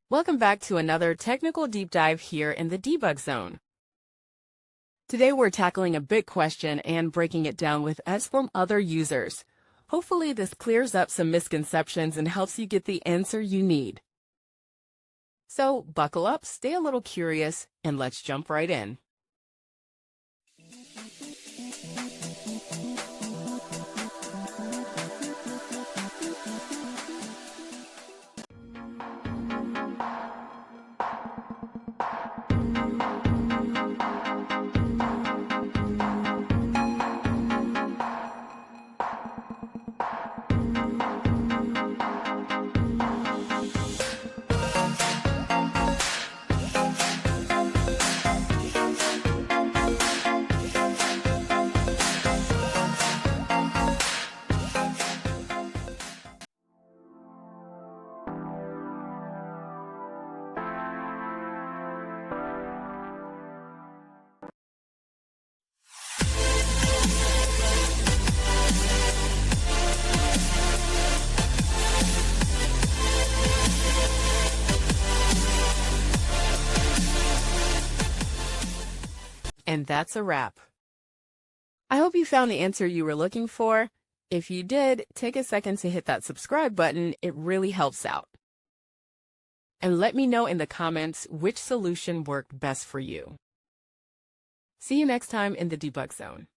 Welcome back to another technical deep dive here in the debug zone. Today we're tackling a big question and breaking it down with us from other users. Hopefully this clears up some misconceptions and helps you get the answer you need. So buckle up, stay a little curious, and let's jump right in. And that's a wrap. I hope you found the answer you were looking for. If you did, take a second to hit that subscribe button. It really helps out. And let me know in the comments which solution worked best for you. See you next time in the debug zone.